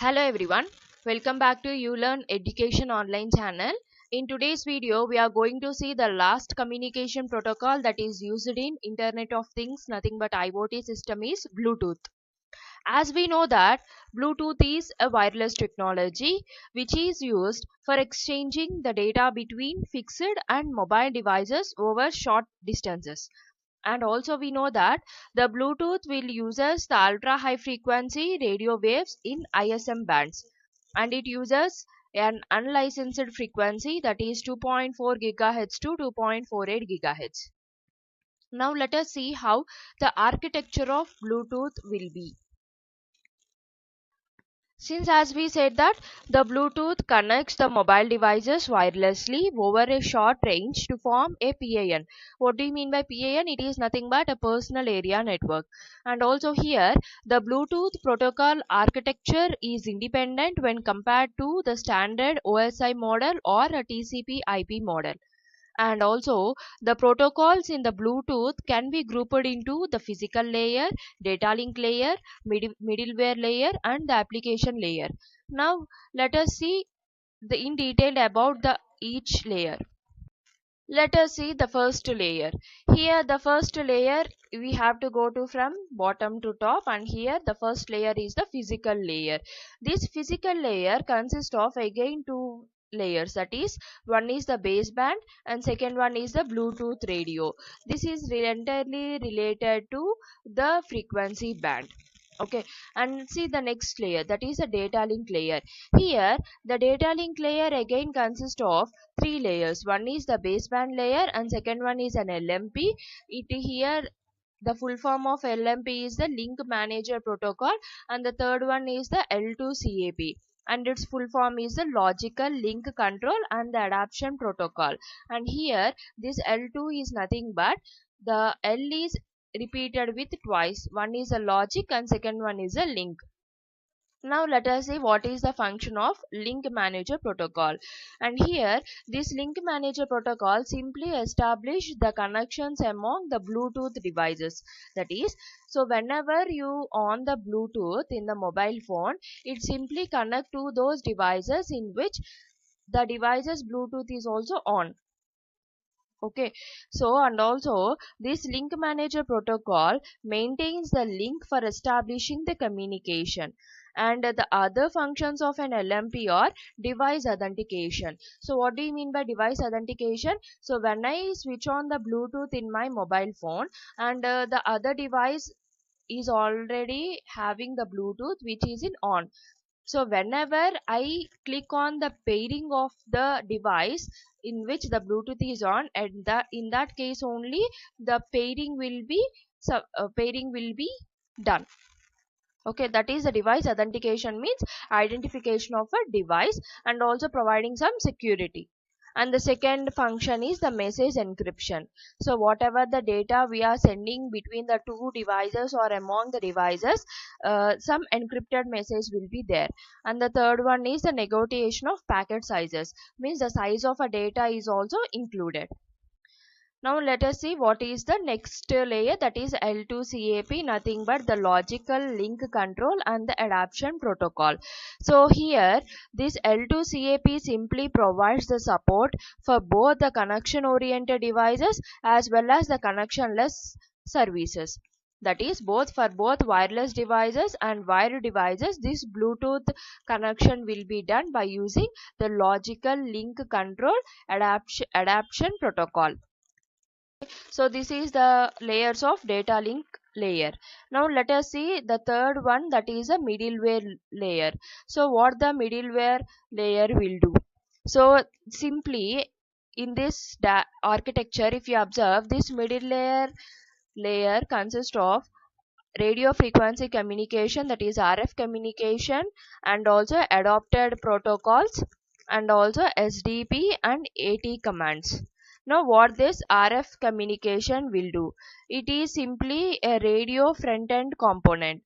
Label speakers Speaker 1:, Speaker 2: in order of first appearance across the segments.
Speaker 1: Hello everyone, welcome back to uLearn Education Online channel. In today's video, we are going to see the last communication protocol that is used in Internet of Things, nothing but IoT system is Bluetooth. As we know that Bluetooth is a wireless technology which is used for exchanging the data between fixed and mobile devices over short distances. And also we know that the Bluetooth will uses the ultra high frequency radio waves in ISM bands, and it uses an unlicensed frequency that is 2.4 gigahertz to 2.48 gigahertz. Now let us see how the architecture of Bluetooth will be. Since as we said that the Bluetooth connects the mobile devices wirelessly over a short range to form a PAN. What do you mean by PAN? It is nothing but a personal area network. And also here the Bluetooth protocol architecture is independent when compared to the standard OSI model or a TCP IP model. And also the protocols in the Bluetooth can be grouped into the physical layer, data link layer, middleware layer and the application layer. Now let us see in detail about the each layer. Let us see the first layer. Here the first layer we have to go to from bottom to top, and here the first layer is the physical layer. This physical layer consists of again two layers, that is one is the baseband and second one is the Bluetooth radio. This is entirely related to the frequency band. Okay, and see the next layer, that is a data link layer. Here the data link layer again consists of three layers. One is the baseband layer and second one is an LMP. Here the full form of LMP is the link manager protocol, and the third one is the L2CAP, and its full form is the logical link control and the adaptation protocol. And here this L2 is nothing but the L is repeated with twice. One is a logic and second one is a link. Now let us see what is the function of link manager protocol. And here this link manager protocol simply establish the connections among the Bluetooth devices. That is, so whenever you on the Bluetooth in the mobile phone, it simply connect to those devices in which the device's Bluetooth is also on. Okay, so and also this link manager protocol maintains the link for establishing the communication, and the other functions of an LMP are device authentication. So what do you mean by device authentication? So when I switch on the Bluetooth in my mobile phone and the other device is already having the Bluetooth which is in on, so whenever I click on the pairing of the device in which the Bluetooth is on, and in that case only the pairing will be done. Okay, that is the device authentication, means identification of a device and also providing some security. And the second function is the message encryption. So whatever the data we are sending between the two devices or among the devices, some encrypted message will be there. And the third one is the negotiation of packet sizes, means the size of a data is also included. Now let us see what is the next layer, that is L2CAP, nothing but the logical link control and the adaptation protocol. So here this L2CAP simply provides the support for both the connection oriented devices as well as the connectionless services. That is both for both wireless devices and wired devices, this Bluetooth connection will be done by using the logical link control adaptation protocol. So this is the layers of data link layer. Now let us see the third one, that is a middleware layer. So what the middleware layer will do? So simply in this architecture, if you observe, this layer consists of radio frequency communication, that is RF communication, and also adopted protocols, and also SDP and AT commands. Now what this RF communication will do? It is simply a radio front-end component.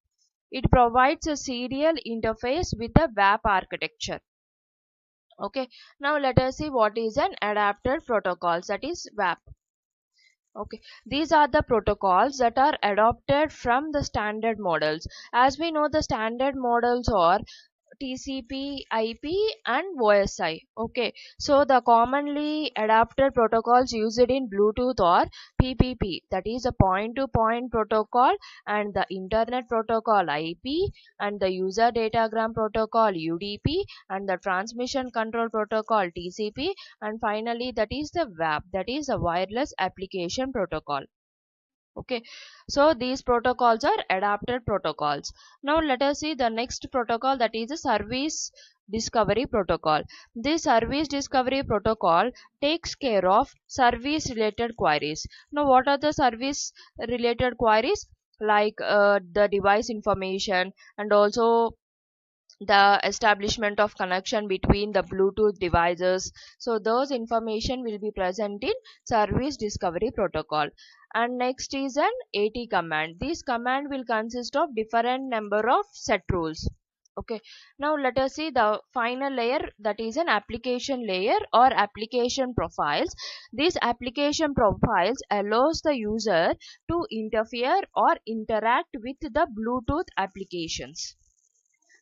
Speaker 1: It provides a serial interface with a WAP architecture. Okay, now let us see what is an adapted protocols, that is WAP. Okay, these are the protocols that are adopted from the standard models. As we know, the standard models are TCP, IP and OSI. Okay, so the commonly adapted protocols used in Bluetooth are PPP, that is a point-to-point protocol, and the Internet Protocol IP, and the User Datagram Protocol UDP, and the Transmission Control Protocol TCP, and finally that is the WAP, that is a Wireless Application Protocol. Okay, so these protocols are adapted protocols. Now let us see the next protocol, that is a service discovery protocol. This service discovery protocol takes care of service related queries. Now what are the service related queries? Like the device information, and also the establishment of connection between the Bluetooth devices. So those information will be present in service discovery protocol. And next is an AT command. This command will consist of different number of set rules. Okay, now let us see the final layer, that is an application layer or application profiles. These application profiles allows the user to interfere or interact with the Bluetooth applications.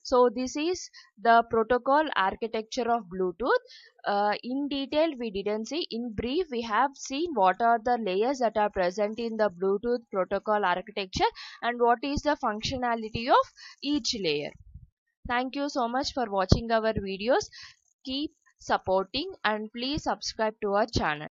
Speaker 1: So this is the protocol architecture of Bluetooth. In detail we didn't see. In brief, we have seen what are the layers that are present in the Bluetooth protocol architecture and what is the functionality of each layer. Thank you so much for watching our videos. Keep supporting and please subscribe to our channel.